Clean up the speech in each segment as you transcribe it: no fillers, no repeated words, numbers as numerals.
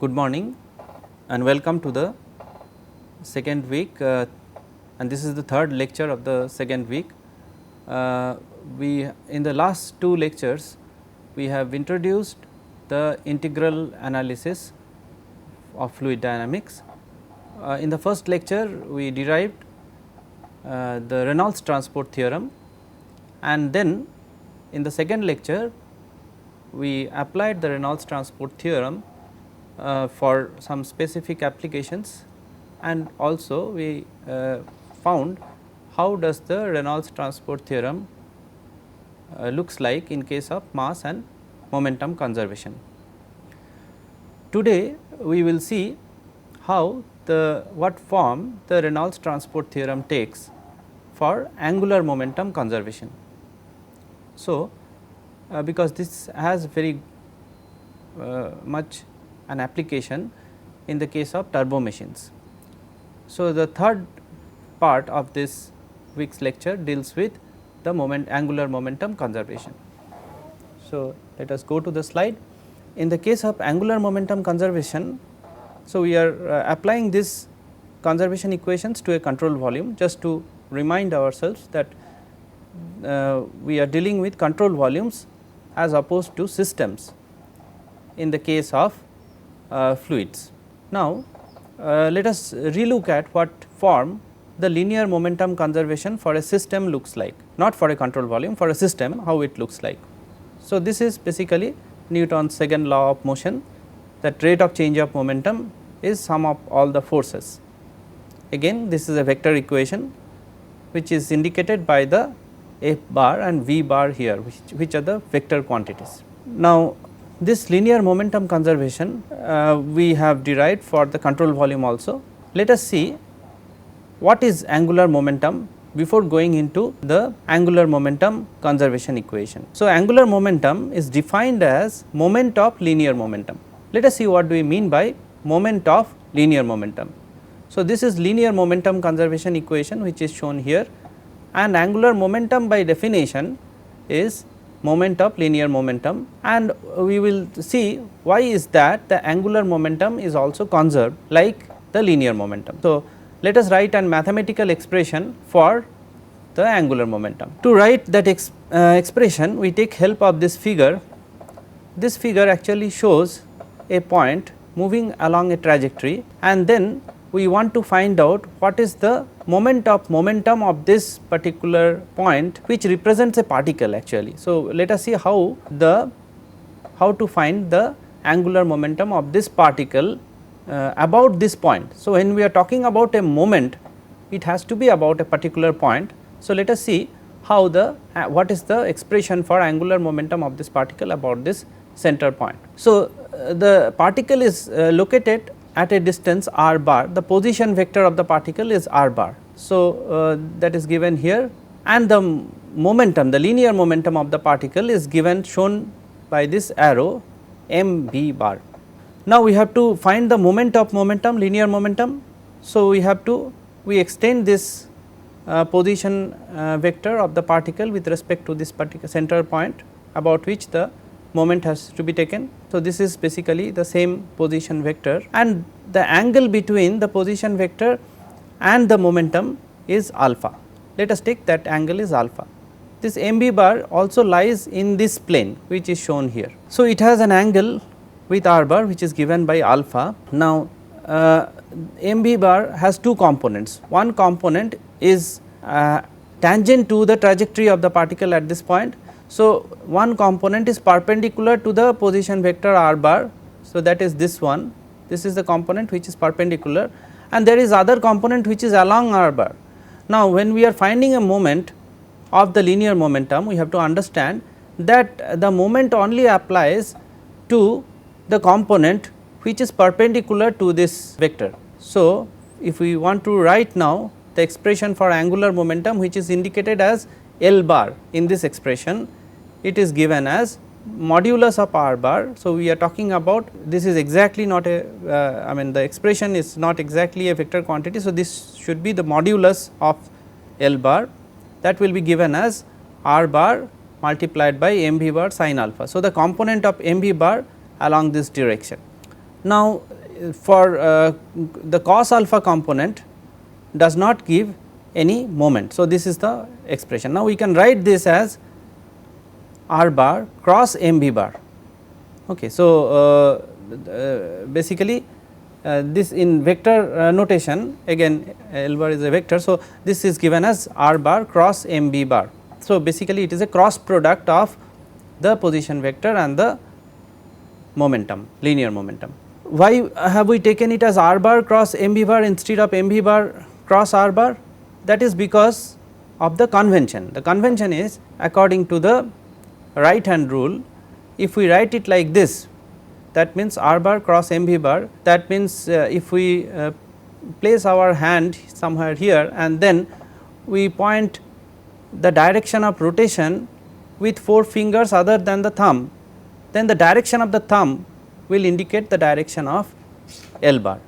Good morning and welcome to the second week and this is the third lecture of the second week. We in the last two lectures we have introduced the integral analysis of fluid dynamics. In the first lecture we derived the Reynolds transport theorem, and then in the second lecture we applied the Reynolds transport theorem for some specific applications, and also we found how does the Reynolds transport theorem looks like in case of mass and momentum conservation. Today we will see how what form the Reynolds transport theorem takes for angular momentum conservation. So, because this has very much an application in the case of turbo machines. So, the third part of this week's lecture deals with the angular momentum conservation. So, let us go to the slide. In the case of angular momentum conservation, so we are applying this conservation equations to a control volume, just to remind ourselves that we are dealing with control volumes as opposed to systems in the case of fluids. Now, let us relook at what form the linear momentum conservation for a system looks like, not for a control volume, for a system how it looks like. So, this is basically Newton's second law of motion, that rate of change of momentum is sum of all the forces. Again this is a vector equation which is indicated by the F bar and V bar here, which are the vector quantities. Now, this linear momentum conservation we have derived for the control volume also. Let us see what is angular momentum before going into the angular momentum conservation equation. So, angular momentum is defined as moment of linear momentum. Let us see what do we mean by moment of linear momentum. So, this is linear momentum conservation equation which is shown here, and angular momentum by definition is moment of linear momentum, and we will see why is that the angular momentum is also conserved like the linear momentum. So, let us write an mathematical expression for the angular momentum. To write that expression, we take help of this figure. This figure actually shows a point moving along a trajectory, and then we want to find out what is the momentum of this particular point which represents a particle actually. So, let us see how to find the angular momentum of this particle about this point. So, when we are talking about a moment, it has to be about a particular point. So, let us see how what is the expression for angular momentum of this particle about this center point. So, the particle is located at a distance r bar, the position vector of the particle is r bar. So, that is given here, and the momentum, the linear momentum of the particle is shown by this arrow m b bar. Now, we have to find the moment of momentum, linear momentum. So, we extend this position vector of the particle with respect to this particular center point about which the moment has to be taken. So, this is basically the same position vector, and the angle between the position vector and the momentum is alpha. Let us take that angle is alpha. This mb bar also lies in this plane which is shown here. So, it has an angle with r bar which is given by alpha. Now, mb bar has two components. One component is tangent to the trajectory of the particle at this point. So, one component is perpendicular to the position vector r bar. So, that is this one, this is the component which is perpendicular, and there is other component which is along r bar. Now, when we are finding a moment of the linear momentum, we have to understand that the moment only applies to the component which is perpendicular to this vector. So, if we want to write now the expression for angular momentum which is indicated as L bar in this expression, it is given as modulus of r bar. So, we are talking about this is exactly not a I mean the expression is not exactly a vector quantity. So, this should be the modulus of L bar, that will be given as r bar multiplied by mv bar sin alpha. So, the component of mv bar along this direction. Now, for the cos alpha component does not give any moment. So, this is the expression. Now, we can write this as r bar cross m v bar. Okay. So, basically this in vector notation, again L bar is a vector. So, this is given as r bar cross m v bar. So, basically it is a cross product of the position vector and the momentum, linear momentum. Why have we taken it as r bar cross m v bar instead of m v bar cross r bar? That is because of the convention. The convention is, according to the right hand rule, if we write it like this, that means r bar cross m v bar, that means if we place our hand somewhere here and then we point the direction of rotation with 4 fingers other than the thumb, then the direction of the thumb will indicate the direction of L bar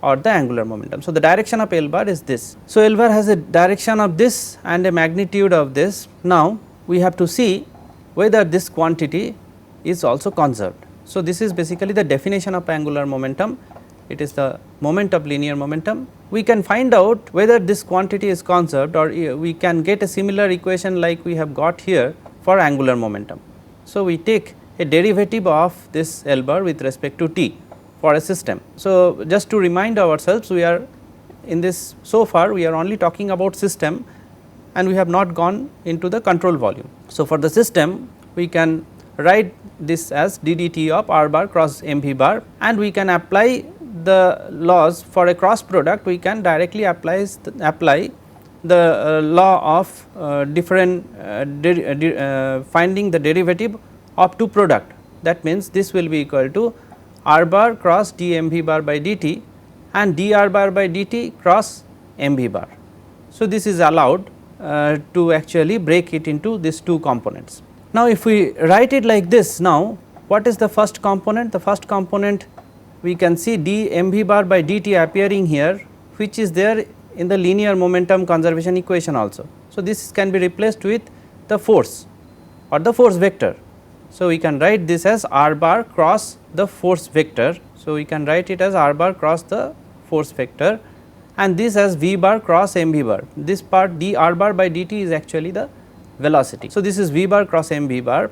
or the angular momentum. So, the direction of L bar is this. So, L bar has a direction of this and a magnitude of this. Now, we have to see whether this quantity is also conserved. So, this is basically the definition of angular momentum. It is the moment of linear momentum. We can find out whether this quantity is conserved, or we can get a similar equation like we have got here for angular momentum. So, we take a derivative of this L bar with respect to t for a system. So, just to remind ourselves, we are in this, so far we are only talking about system and we have not gone into the control volume. So, for the system we can write this as d dt of r bar cross m v bar, and we can apply the laws for a cross product. We can directly apply the law of finding the derivative of two product. That means, this will be equal to r bar cross d m v bar by dt and dr bar by dt cross m v bar. So, this is allowed to actually break it into these two components. Now, if we write it like this, now what is the first component? The first component, we can see d m v bar by dt appearing here, which is there in the linear momentum conservation equation also. So, this can be replaced with the force or the force vector. So, we can write this as r bar cross the force vector. So, we can write it as r bar cross the force vector, and this as v bar cross m v bar. This part d r bar by dt is actually the velocity. So, this is v bar cross m v bar.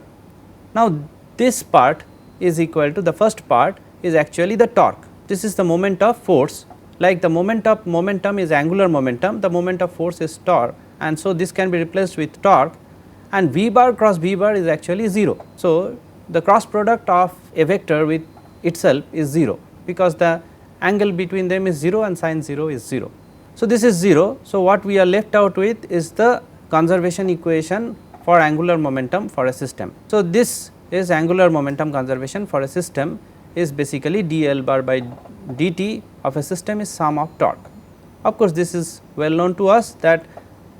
Now, this part is equal to, the first part is actually the torque. This is the moment of force, like the moment of momentum is angular momentum, the moment of force is torque, and so this can be replaced with torque, and v bar cross v bar is actually 0. So, the cross product of a vector with itself is 0, because the angle between them is 0 and sin 0 is 0. So, this is 0. So, what we are left out with is the conservation equation for angular momentum for a system. So, this is angular momentum conservation for a system is basically dl bar by dt of a system is sum of torque. Of course, this is well known to us that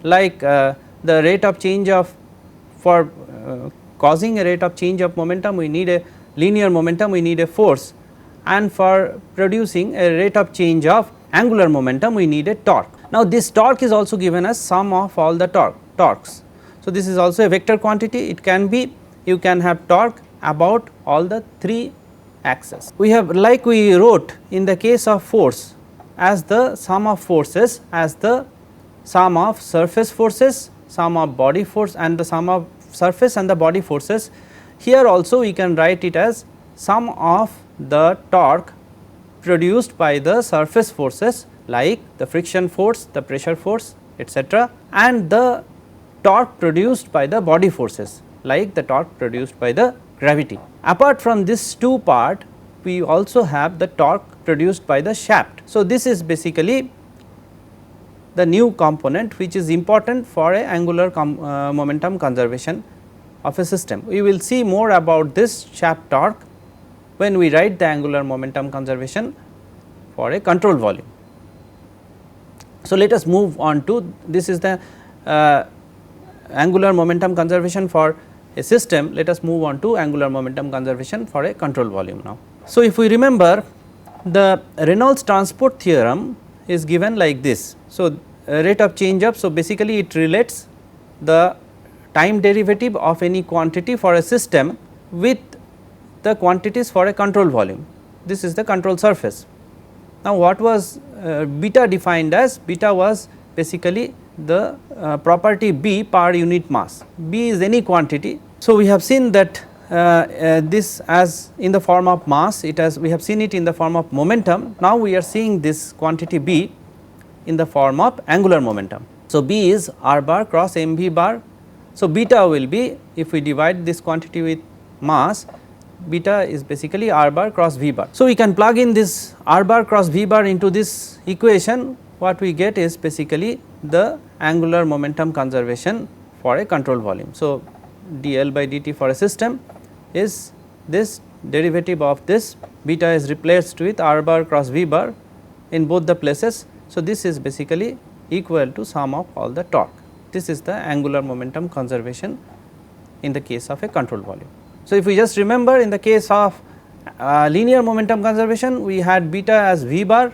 like the rate of change of, for causing a rate of change of momentum we need a linear momentum, we need a force, and for producing a rate of change of angular momentum we need a torque. Now, this torque is also given as sum of all the torques. So, this is also a vector quantity. It can be, you can have torque about all the 3 axes. We have, like we wrote in the case of force, as the sum of forces as the sum of surface forces, sum of body force, and the sum of surface and the body forces. Here also we can write it as sum of the torque produced by the surface forces like the friction force, the pressure force, etc., and the torque produced by the body forces like the torque produced by the gravity. Apart from this two part, we also have the torque produced by the shaft. So, this is basically the new component which is important for a angular momentum conservation of a system. We will see more about this shaft torque when we write the angular momentum conservation for a control volume. So, let us move on to, this is the angular momentum conservation for a system. Let us move on to angular momentum conservation for a control volume now. So, if we remember, the Reynolds transport theorem is given like this. So, rate of change of, so basically it relates the time derivative of any quantity for a system with the quantities for a control volume. this is the control surface. Now, what was beta defined as? Beta was basically the property B per unit mass. B is any quantity. So, we have seen that this as in the form of mass, we have seen it in the form of momentum. Now, we are seeing this quantity B in the form of angular momentum. So, B is r bar cross mv bar. So, beta will be, if we divide this quantity with mass, beta is basically r bar cross v bar. So, we can plug in this r bar cross v bar into this equation. What we get is basically the angular momentum conservation for a control volume. So, dl by dt for a system is this derivative of this, beta is replaced with r bar cross v bar in both the places. So, this is basically equal to sum of all the torque. This is the angular momentum conservation in the case of a control volume. So, if we just remember, in the case of linear momentum conservation, we had beta as v bar,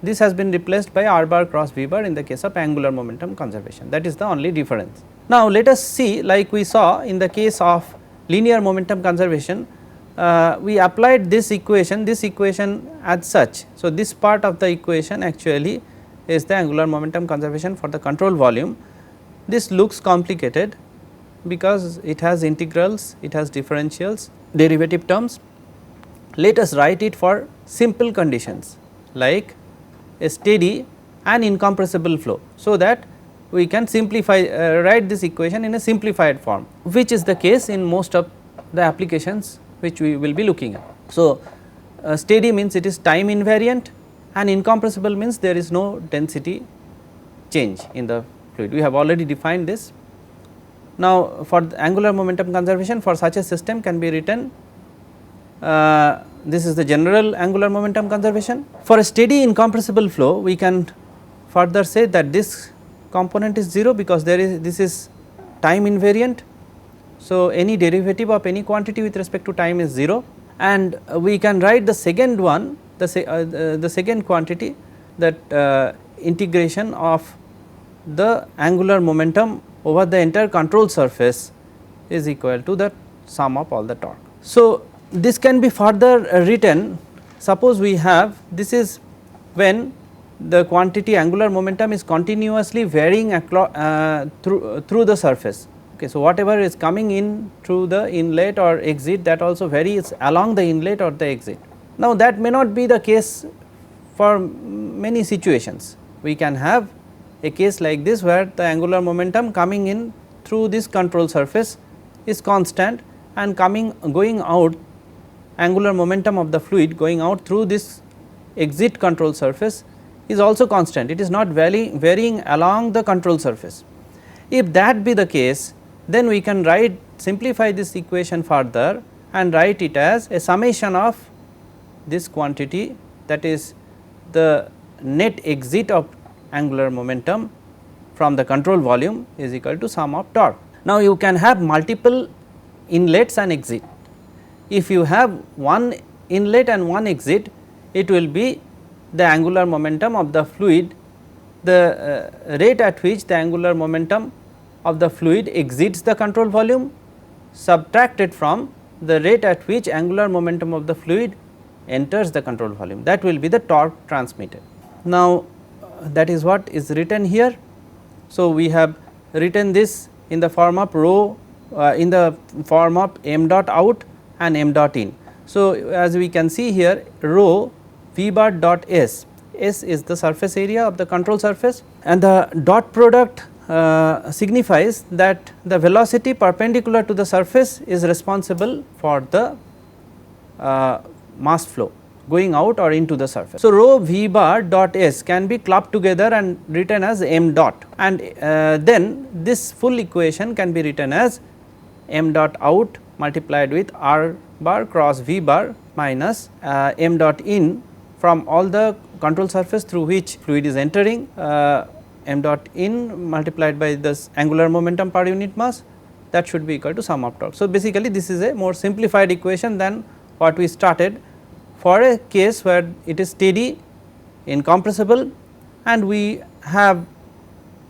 this has been replaced by r bar cross v bar in the case of angular momentum conservation. That is the only difference. Now, let us see, like we saw in the case of linear momentum conservation, we applied this equation as such. So, this part of the equation actually is the angular momentum conservation for the control volume. This looks complicated because it has integrals, it has differentials, derivative terms. Let us write it for simple conditions like a steady and incompressible flow, so that we can simplify write this equation in a simplified form, which is the case in most of the applications which we will be looking at. So, steady means it is time invariant, and incompressible means there is no density change in the fluid. We have already defined this. Now, for the angular momentum conservation for such a system can be written, this is the general angular momentum conservation. For a steady incompressible flow, we can further say that this component is 0 because this is time invariant. So, any derivative of any quantity with respect to time is 0, and we can write the second one, the second quantity, that integration of the angular momentum over the entire control surface is equal to the sum of all the torque. So, this can be further written, suppose we have, this is when the quantity angular momentum is continuously varying through the surface. Okay, so, whatever is coming in through the inlet or exit, that also varies along the inlet or the exit. Now, that may not be the case for many situations. We can have a case like this where the angular momentum coming in through this control surface is constant, and going out, angular momentum of the fluid going out through this exit control surface is also constant. It is not varying along the control surface. If that be the case, then we can simplify this equation further and write it as a summation of this quantity, that is the net exit of angular momentum from the control volume is equal to sum of torque. Now, you can have multiple inlets and exit. If you have one inlet and one exit, it will be the angular momentum of the fluid, the rate at which the angular momentum of the fluid exits the control volume, subtracted from the rate at which angular momentum of the fluid enters the control volume. That will be the torque transmitted. Now, that is what is written here. So, we have written this in the form of rho, in the form of m dot out and m dot in. So, as we can see here, rho v bar dot s, s is the surface area of the control surface, and the dot product signifies that the velocity perpendicular to the surface is responsible for the mass flow going out or into the surface. So, rho v bar dot s can be clubbed together and written as m dot, and then this full equation can be written as m dot out multiplied with r bar cross v bar minus m dot in from all the control surface through which fluid is entering, m dot in multiplied by this angular momentum per unit mass, that should be equal to sum of torque. So, basically this is a more simplified equation than what we started for a case where it is steady, incompressible, and we have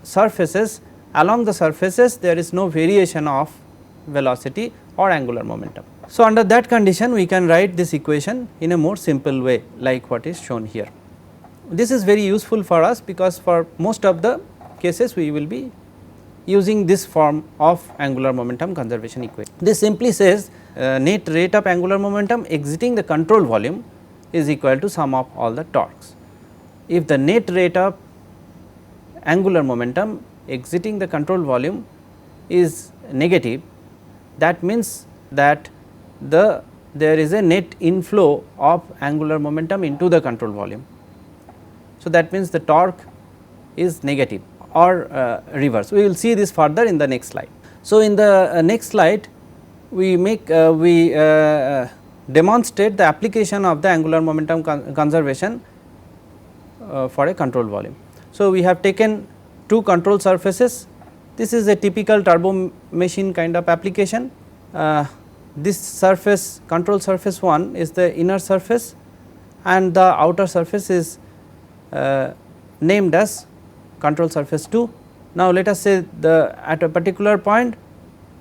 surfaces, along the surfaces there is no variation of velocity or angular momentum. So, under that condition we can write this equation in a more simple way like what is shown here. This is very useful for us because for most of the cases we will be using this form of angular momentum conservation equation. This simply says net rate of angular momentum exiting the control volume is equal to sum of all the torques. If the net rate of angular momentum exiting the control volume is negative, that means that there is a net inflow of angular momentum into the control volume. So, that means the torque is negative or reverse. We will see this further in the next slide. So, in the next slide we demonstrate the application of the angular momentum conservation for a control volume. So, we have taken two control surfaces. This is a typical turbo machine kind of application. This surface, control surface 1 is the inner surface and the outer surface is named as control surface 2. Now, let us say at a particular point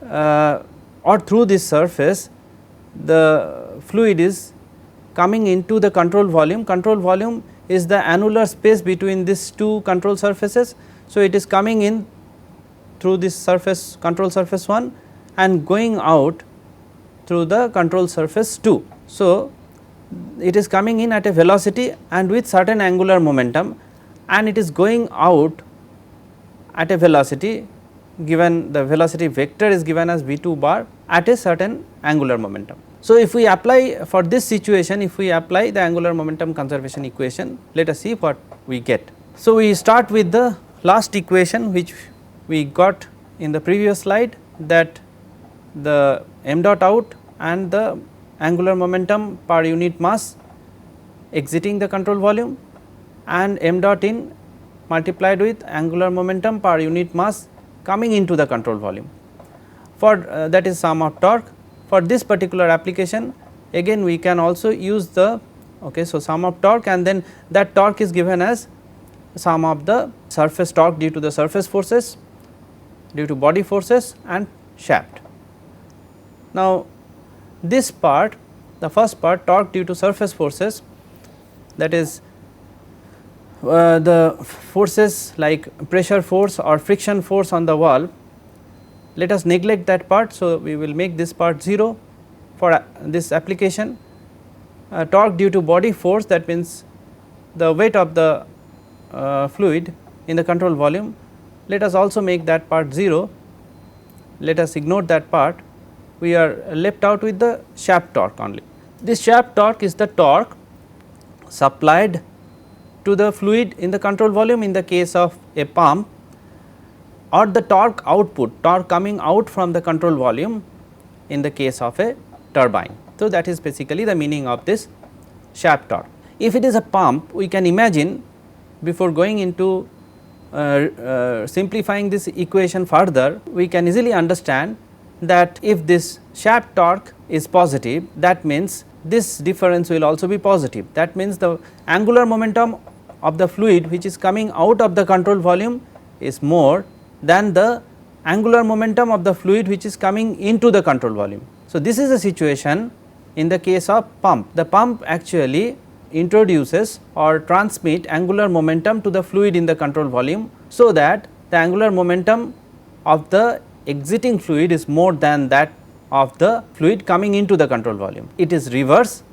or through this surface the fluid is coming into the control volume. Control volume is the annular space between these two control surfaces. So, it is coming in through this surface control surface 1 and going out through the control surface 2. So, it is coming in at a velocity and with certain angular momentum and it is going out at a velocity given the velocity vector is given as v2 bar at a certain angular momentum. So, if we apply for this situation, if we apply the angular momentum conservation equation, let us see what we get. So, we start with the last equation which we got in the previous slide, that the m dot out and the angular momentum per unit mass exiting the control volume and m dot in multiplied with angular momentum per unit mass coming into the control volume, for that is sum of torque. For this particular application again we can also use the so sum of torque, and then that torque is given as sum of the surface torque due to the surface forces, due to body forces and shaft. Now, this part, the first part, torque due to surface forces, that is the forces like pressure force or friction force on the wall, let us neglect that part. So, we will make this part 0 for this application. Torque due to body force, that means the weight of the fluid in the control volume, let us also make that part 0. Let us ignore that part, we are left out with the shaft torque only. This shaft torque is the torque supplied to the fluid in the control volume in the case of a pump, or the torque output, torque coming out from the control volume in the case of a turbine. So, that is basically the meaning of this shaft torque. If it is a pump, we can imagine, before going into simplifying this equation further, we can easily understand that if this shaft torque is positive, that means this difference will also be positive. That means the angular momentum of the fluid which is coming out of the control volume is more than the angular momentum of the fluid which is coming into the control volume. So, this is a situation in the case of pump. The pump actually introduces or transmit angular momentum to the fluid in the control volume, so that the angular momentum of the exiting fluid is more than that of the fluid coming into the control volume. It is reverse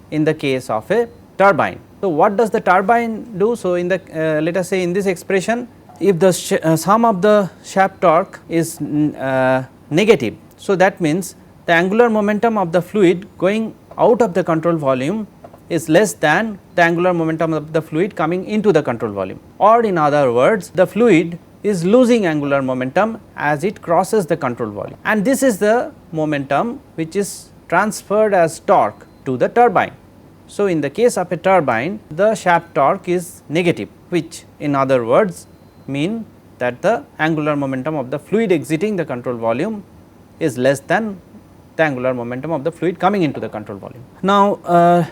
in the case of a turbine. So, what does the turbine do? So, in the let us say in this expression, if the sum of the shaft torque is negative, so that means the angular momentum of the fluid going out of the control volume is less than the angular momentum of the fluid coming into the control volume, or in other words, the fluid is losing angular momentum as it crosses the control volume, and this is the momentum which is transferred as torque to the turbine. So, in the case of a turbine, the shaft torque is negative, which in other words mean that the angular momentum of the fluid exiting the control volume is less than the angular momentum of the fluid coming into the control volume. Now,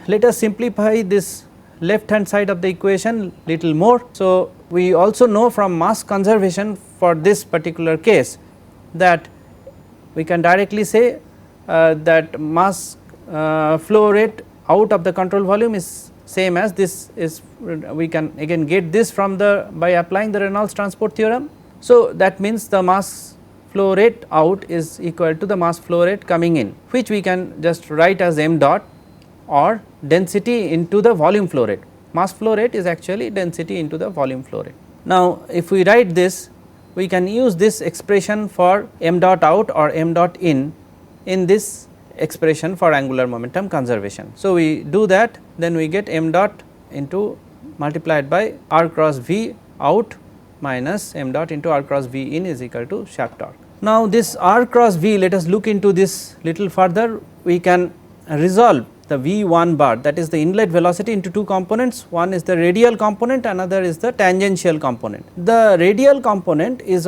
let us simplify this left hand side of the equation little more. So, we also know from mass conservation for this particular case that we can directly say that mass flow rate out of the control volume is same as this is, we can again get this from the by applying the Reynolds transport theorem. So, that means the mass flow rate out is equal to the mass flow rate coming in, which we can just write as m dot or density into the volume flow rate. Mass flow rate is actually density into the volume flow rate. Now, if we write this, we can use this expression for m dot out or m dot in this expression for angular momentum conservation. So, we do that, then we get m dot into multiplied by r cross v out minus m dot into r cross v in is equal to shaft torque. Now, this r cross v, let us look into this little further. We can resolve the v1 bar, that is the inlet velocity, into two components. One is the radial component, another is the tangential component. The radial component is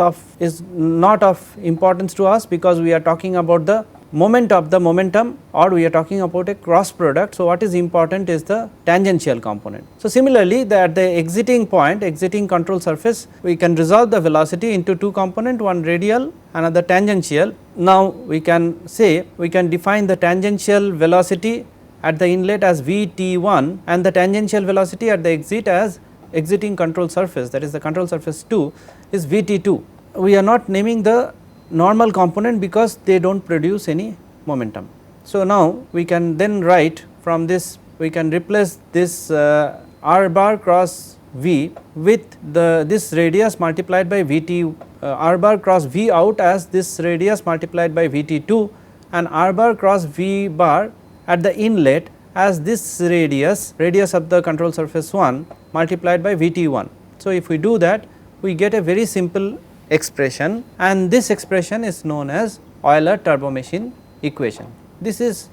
not of importance to us, because we are talking about the moment of the momentum, or we are talking about a cross product. So, what is important is the tangential component. So, similarly, at the exiting point, exiting control surface, we can resolve the velocity into two component, one radial, another tangential. Now, we can say, we can define the tangential velocity at the inlet as Vt1 and the tangential velocity at the exit as exiting control surface, that is the control surface 2 is Vt2. We are not naming the normal component because they do not produce any momentum. So, now we can then write from this, we can replace this r bar cross v with this radius multiplied by Vt, r bar cross v out as this radius multiplied by Vt2, and r bar cross v bar at the inlet as this radius of the control surface 1 multiplied by Vt1. So, if we do that, we get a very simple expression, and this expression is known as Euler Turbomachine equation. This is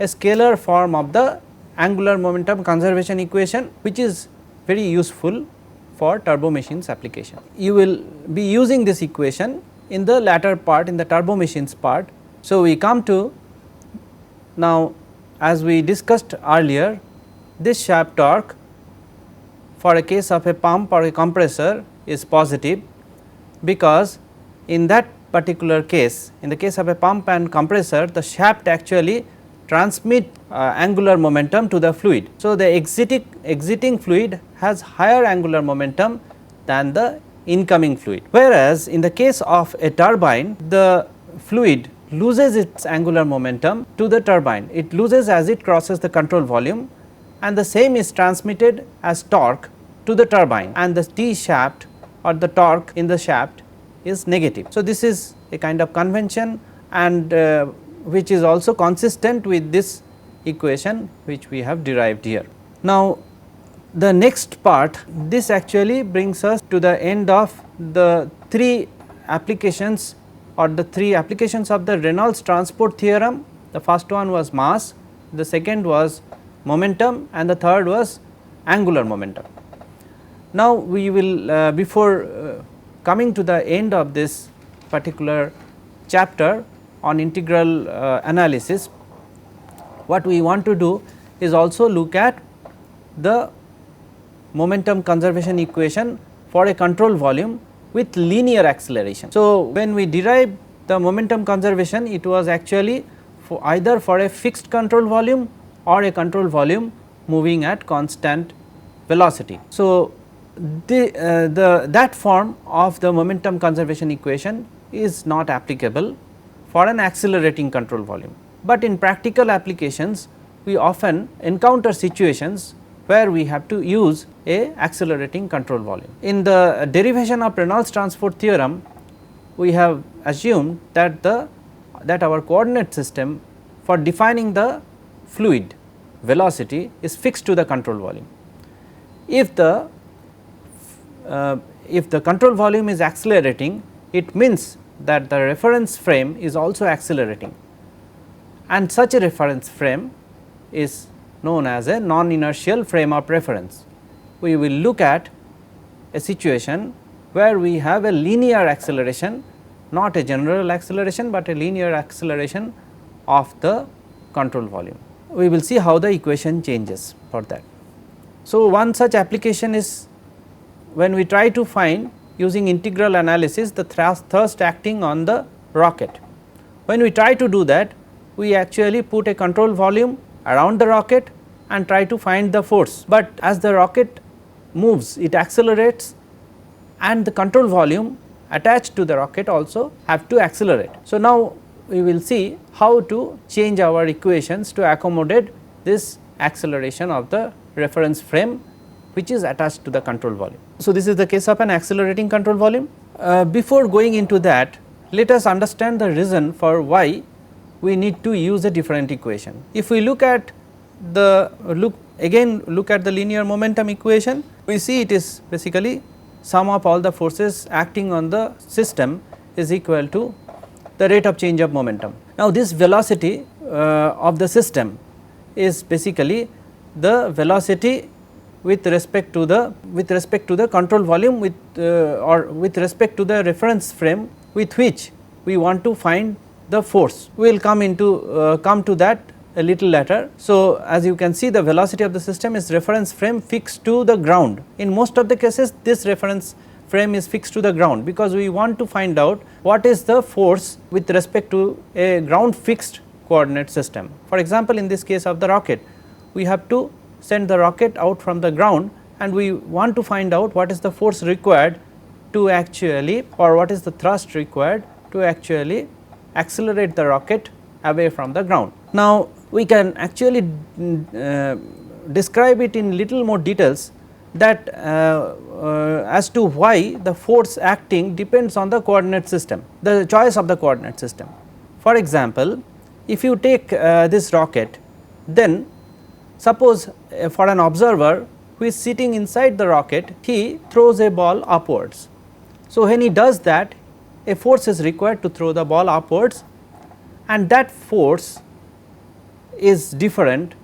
a scalar form of the angular momentum conservation equation, which is very useful for turbomachines application. You will be using this equation in the latter part, in the turbomachines part. So, we come to now, as we discussed earlier, this shaft torque for a case of a pump or a compressor is positive, because in that particular case, in the case of a pump and compressor, the shaft actually transmit angular momentum to the fluid. So, the exiting fluid has higher angular momentum than the incoming fluid, whereas in the case of a turbine, the fluid loses its angular momentum to the turbine. It loses as it crosses the control volume, and the same is transmitted as torque to the turbine, and the T shaft or the torque in the shaft is negative. So, this is a kind of convention, and which is also consistent with this equation which we have derived here. Now, the next part, this actually brings us to the end of the three applications or the three applications of the Reynolds transport theorem. The first one was mass, the second was momentum, and the third was angular momentum. Now, we will before coming to the end of this particular chapter on integral analysis, what we want to do is also look at the momentum conservation equation for a control volume with linear acceleration. So, when we derived the momentum conservation, it was actually either for a fixed control volume or a control volume moving at constant velocity. So, that form of the momentum conservation equation is not applicable for an accelerating control volume, but in practical applications we often encounter situations where we have to use a accelerating control volume. In the derivation of Reynolds transport theorem, we have assumed that our coordinate system for defining the fluid velocity is fixed to the control volume. If the control volume is accelerating, it means that the reference frame is also accelerating, and such a reference frame is known as a non-inertial frame of reference. We will look at a situation where we have a linear acceleration, not a general acceleration, but a linear acceleration of the control volume. We will see how the equation changes for that. So, one such application is when we try to find using integral analysis the thrust acting on the rocket. When we try to do that, we actually put a control volume around the rocket and try to find the force, but as the rocket moves it accelerates and the control volume attached to the rocket also have to accelerate. So, now we will see how to change our equations to accommodate this acceleration of the reference frame which is attached to the control volume. So, this is the case of an accelerating control volume. Before going into that, let us understand the reason for why we need to use a different equation. If we look at the look at the linear momentum equation, we see it is basically sum of all the forces acting on the system is equal to the rate of change of momentum. Now, this velocity of the system is basically the velocity with respect to the control volume or with respect to the reference frame with which we want to find the force. We will come to that a little later. So, as you can see, the velocity of the system is reference frame fixed to the ground. In most of the cases this reference frame is fixed to the ground, because we want to find out what is the force with respect to a ground fixed coordinate system. For example, in this case of the rocket, we have to send the rocket out from the ground and we want to find out what is the force required to actually, or what is the thrust required to actually accelerate the rocket away from the ground. Now, we can actually describe it in little more details, that as to why the force acting depends on the coordinate system, the choice of the coordinate system. For example, if you take this rocket, then suppose for an observer who is sitting inside the rocket, he throws a ball upwards. So, when he does that, a force is required to throw the ball upwards, and that force is different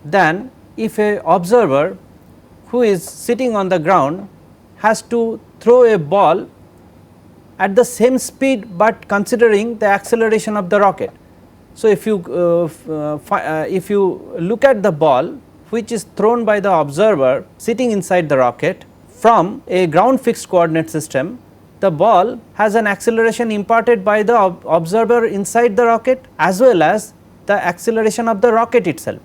than if a observer who is sitting on the ground has to throw a ball at the same speed, but considering the acceleration of the rocket. So, if you look at the ball which is thrown by the observer sitting inside the rocket from a ground fixed coordinate system, the ball has an acceleration imparted by the observer inside the rocket as well as the acceleration of the rocket itself.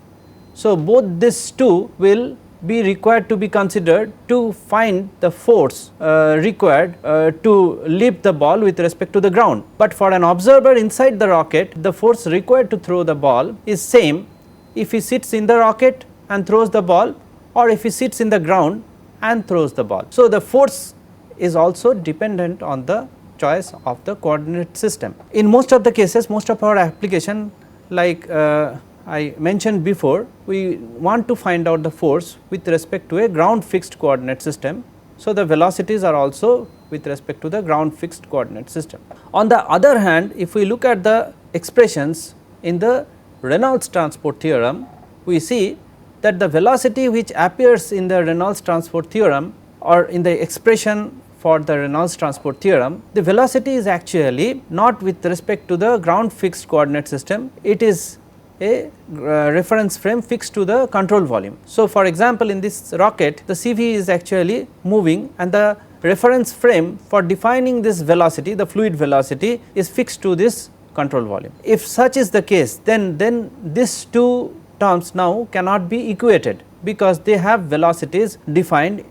So, both these two will be required to be considered to find the force required to lift the ball with respect to the ground. But for an observer inside the rocket, the force required to throw the ball is same if he sits in the rocket and throws the ball, or if he sits in the ground and throws the ball. So, the force is also dependent on the choice of the coordinate system. In most of the cases, most of our application, like I mentioned before, we want to find out the force with respect to a ground fixed coordinate system. So, the velocities are also with respect to the ground fixed coordinate system. On the other hand, if we look at the expressions in the Reynolds transport theorem, we see that the velocity which appears in the Reynolds transport theorem, or in the expression for the Reynolds transport theorem, the velocity is actually not with respect to the ground fixed coordinate system, it is a reference frame fixed to the control volume. So, for example, in this rocket the CV is actually moving and the reference frame for defining this velocity, the fluid velocity, is fixed to this control volume. If such is the case, then these two terms now cannot be equated, because they have velocities defined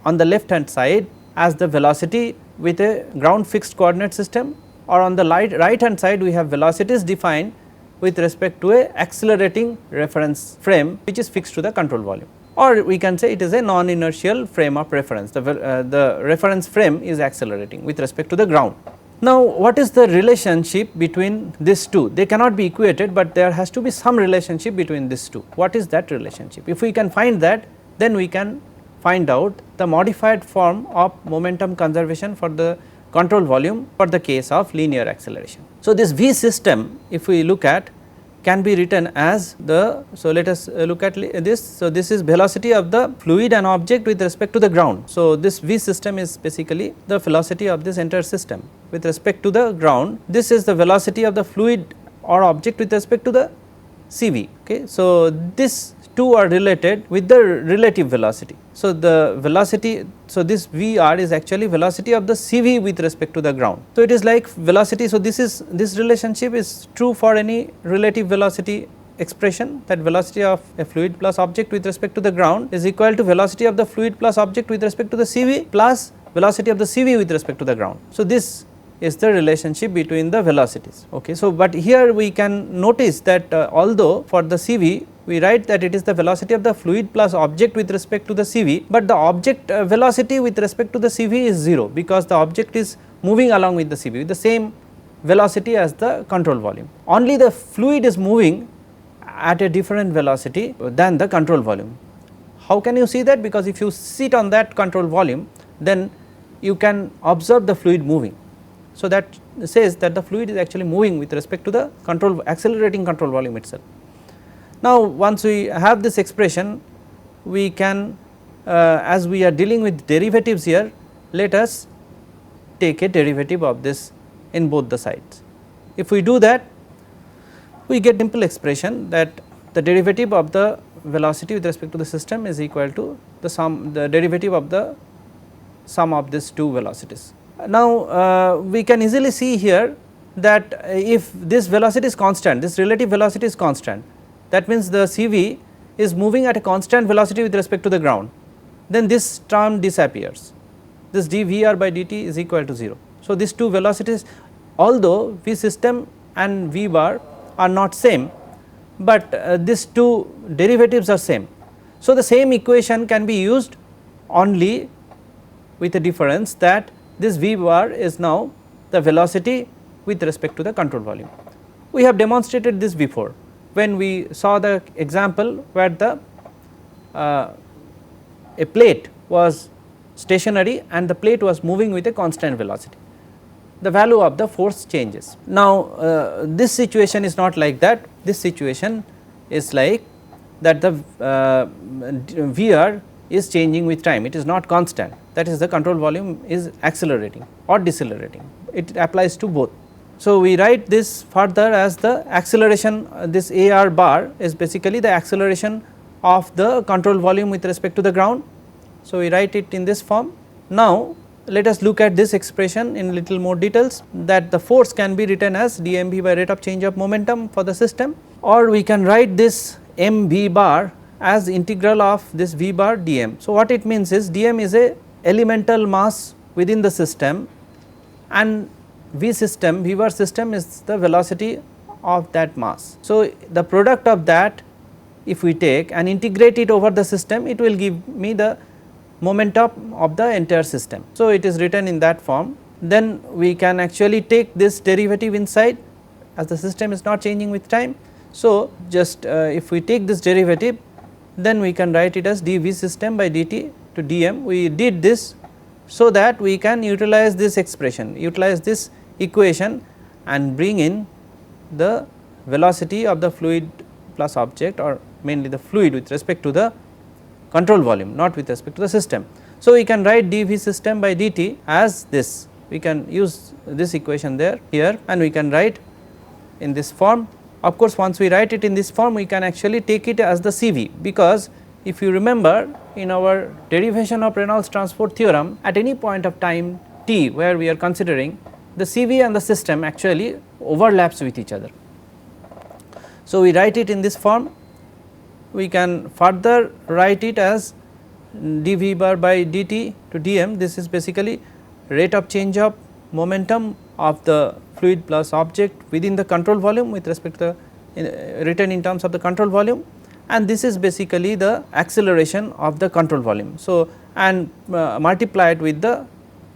on the left hand side as the velocity with a ground fixed coordinate system, or on the right hand side we have velocities defined with respect to a accelerating reference frame which is fixed to the control volume, or we can say it is a non-inertial frame of reference. The reference frame is accelerating with respect to the ground. Now, what is the relationship between these two? They cannot be equated, but there has to be some relationship between these two. What is that relationship? If we can find that, then we can find out the modified form of momentum conservation for the control volume for the case of linear acceleration. So, this V system, if we look at, can be written as the, so let us look at this. So, this is velocity of the fluid and object with respect to the ground. So, this V system is basically the velocity of this entire system with respect to the ground. This is the velocity of the fluid or object with respect to the CV. Okay. So, this two are related with the relative velocity. So, the velocity, so this Vr is actually velocity of the CV with respect to the ground. So, it is like velocity. So, this relationship is true for any relative velocity expression, that velocity of a fluid plus object with respect to the ground is equal to velocity of the fluid plus object with respect to the CV plus velocity of the CV with respect to the ground. So, this is the relationship between the velocities. Okay. So, but here we can notice that although for the CV we write that it is the velocity of the fluid plus object with respect to the CV, but the object velocity with respect to the CV is 0, because the object is moving along with the CV with the same velocity as the control volume. Only the fluid is moving at a different velocity than the control volume. How can you see that? Because if you sit on that control volume, then you can observe the fluid moving. So, that says that the fluid is actually moving with respect to the accelerating control volume itself. Now, once we have this expression, we can as we are dealing with derivatives here, let us take a derivative of this in both the sides. If we do that, we get simple expression that the derivative of the velocity with respect to the system is equal to the derivative of the sum of these two velocities. Now, we can easily see here that if this velocity is constant, this relative velocity is constant, that means the CV is moving at a constant velocity with respect to the ground, then this term disappears, this dVr by dt is equal to 0. So, these two velocities, although V system and V bar are not same, but these two derivatives are same. So, the same equation can be used only with a difference that this V bar is now the velocity with respect to the control volume. We have demonstrated this before when we saw the example where the a plate was stationary and the plate was moving with a constant velocity. The value of the force changes. Now, this situation is not like that. This situation is like that the Vr is changing with time, it is not constant, that is the control volume is accelerating or decelerating, it applies to both. So, we write this further as the acceleration, this AR bar is basically the acceleration of the control volume with respect to the ground. So, we write it in this form. Now, let us look at this expression in little more details, that the force can be written as dmv by rate of change of momentum for the system, or we can write this mv bar as integral of this v bar dm. So, what it means is dm is a elemental mass within the system and v system, v bar system is the velocity of that mass. So, the product of that if we take and integrate it over the system, it will give me the momentum of the entire system. So, it is written in that form. Then we can actually take this derivative inside as the system is not changing with time. So, just if we take this derivative, then we can write it as dv system by dt to dm. We did this so that we can utilize this expression, utilize this equation and bring in the velocity of the fluid plus object, or mainly the fluid with respect to the control volume, not with respect to the system. So, we can write dv system by dt as this, we can use this equation there here and we can write in this form. Of course, once we write it in this form, we can actually take it as the CV, because if you remember in our derivation of Reynolds transport theorem, at any point of time t where we are considering, the CV and the system actually overlaps with each other. So, we write it in this form. We can further write it as dv bar by dt to dm. This is basically rate of change of momentum of the fluid plus object within the control volume with respect to the written in terms of the control volume, and this is basically the acceleration of the control volume. So, and multiplied with the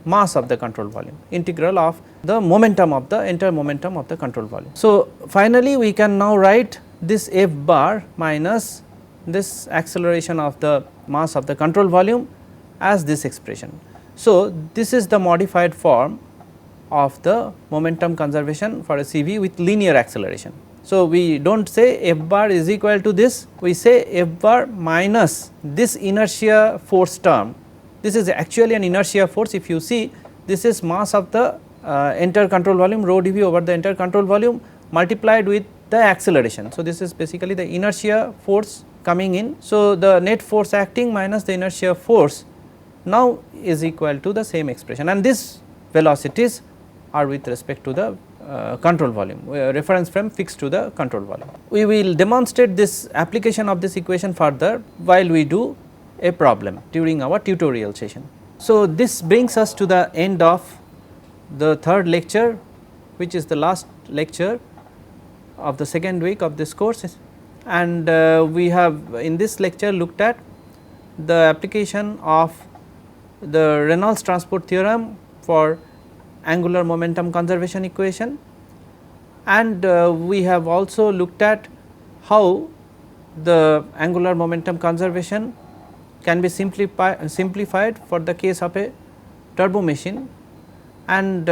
mass of the control volume, integral of the momentum of the entire momentum of the control volume. So, finally, we can now write this f bar minus this acceleration of the mass of the control volume as this expression. So, this is the modified form of the momentum conservation for a CV with linear acceleration. So, we do not say f bar is equal to this, we say f bar minus this inertia force term. This is actually an inertia force. If you see, this is mass of the entire control volume rho dv over the entire control volume multiplied with the acceleration. So, this is basically the inertia force coming in. So, the net force acting minus the inertia force now is equal to the same expression, and these velocities are with respect to the control volume, reference frame fixed to the control volume. We will demonstrate this application of this equation further while we do a problem during our tutorial session. So, this brings us to the end of the third lecture, which is the last lecture of the second week of this course, and we have in this lecture looked at the application of the Reynolds transport theorem for angular momentum conservation equation, and we have also looked at how the angular momentum conservation can be simplified for the case of a turbo machine, and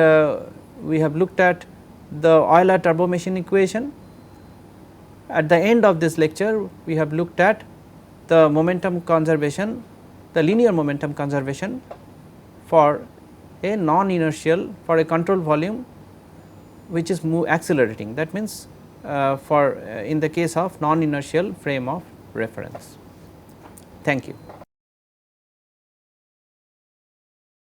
we have looked at the Euler turbo machine equation. At the end of this lecture, we have looked at the momentum conservation, the linear momentum conservation for a non-inertial, for a control volume which is accelerating, that means in the case of non-inertial frame of reference. Thank you.